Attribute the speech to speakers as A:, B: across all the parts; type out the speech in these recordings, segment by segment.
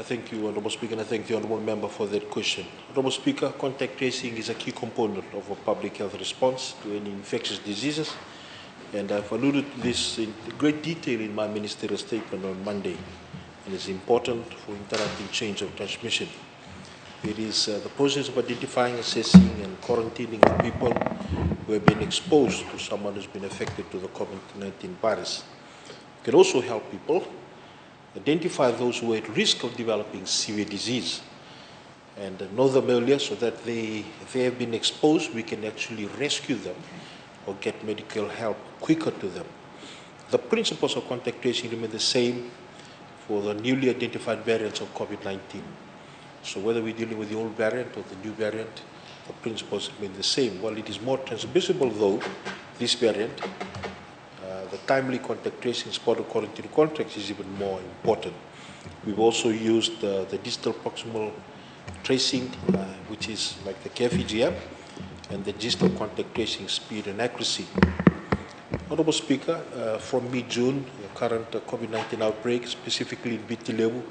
A: I thank you, Honourable Speaker, and I thank the Honourable Member for that question. Honourable Speaker, contact tracing is a key component of a public health response to any infectious diseases, and I've alluded to this in great detail in my ministerial statement on Monday, and it's important for interrupting change of transmission. It is the process of identifying, assessing, and quarantining of people who have been exposed to someone who's been affected to the COVID-19 virus. It can also help people identify those who are at risk of developing severe disease and know them earlier so that if they have been exposed, we can actually rescue them or get medical help quicker to them. The principles of contact tracing remain the same for the newly identified variants of COVID-19. So whether we're dealing with the old variant or the new variant, the principles remain the same. While it is more transmissible though, this variant, the timely contact tracing spot of quarantine contracts is even more important. We've also used the digital proximal tracing, which is like the KFEGM, and the digital contact tracing speed and accuracy. Honourable Speaker, from mid-June, the current COVID-19 outbreak, specifically in Viti Levu,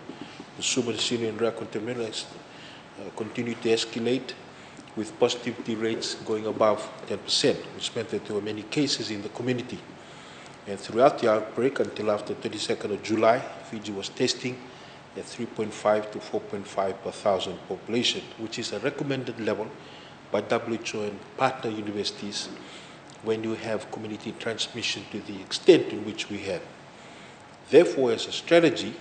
A: the Suba, Senior and Rare contaminants continue to escalate, with positivity rates going above 10%, which meant that there were many cases in the community. And throughout the outbreak, until after 22nd of July, Fiji was testing at 3.5 to 4.5 per thousand population, which is a recommended level by WHO and partner universities when you have community transmission to the extent in which we have. Therefore, as a strategy,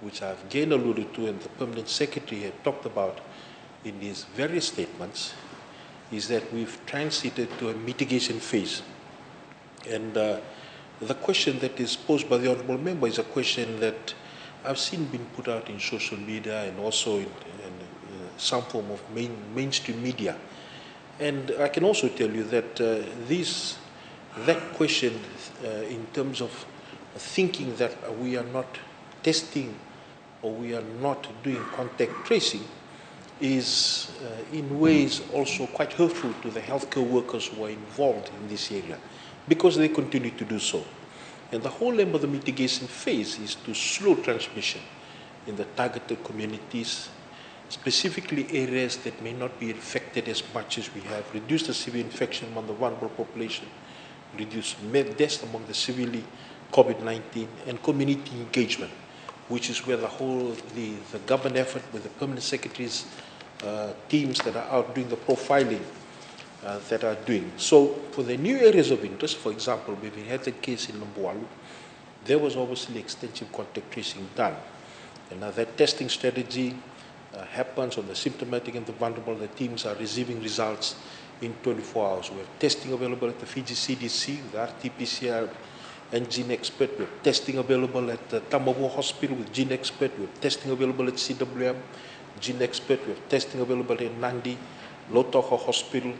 A: which I've again alluded to and the Permanent Secretary had talked about in his various statements, is that we've transited to a mitigation phase. And the question that is posed by the Honourable Member is a question that I've seen being put out in social media and also in some form of mainstream media. And I can also tell you that that question in terms of thinking that we are not testing or we are not doing contact tracing is in ways also quite hurtful to the healthcare workers who are involved in this area, because they continue to do so. And the whole aim of the mitigation phase is to slow transmission in the targeted communities, specifically areas that may not be affected as much as we have, reduce the severe infection among the vulnerable population, reduce deaths among the severely COVID-19, and community engagement, which is where the government effort with the Permanent Secretary's teams that are out doing the profiling that are doing. So for the new areas of interest, for example, we've had the case in Nambualu, there was obviously extensive contact tracing done. And now that testing strategy happens on the symptomatic and the vulnerable. The teams are receiving results in 24 hours. We have testing available at the Fiji CDC, the RT-PCR and GeneXpert. We have testing available at the Tamabo Hospital with GeneXpert. We have testing available at CWM, GeneXpert. We have testing available at Nandi, Lotoha Hospital.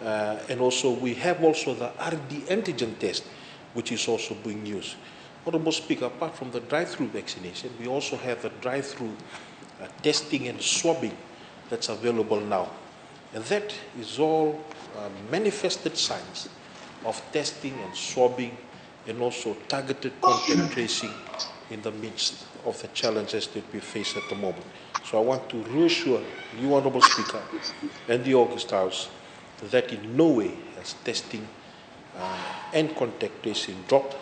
A: And also we have also the RD antigen test, which is also being used. Honourable Speaker, apart from the drive-through vaccination, we also have the drive-through testing and swabbing that's available now. And that is all manifested signs of testing and swabbing and also targeted contact tracing in the midst of the challenges that we face at the moment. So I want to reassure you, Honourable Speaker, and the August House that in no way has testing and contact tracing dropped.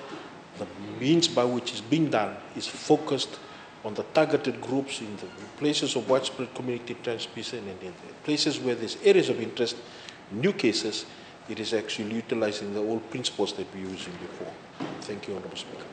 A: The means by which it's being done is focused on the targeted groups in the places of widespread community transmission and in the places where there's areas of interest, new cases. It is actually utilizing the old principles that we were using before. Thank you, Honourable Speaker.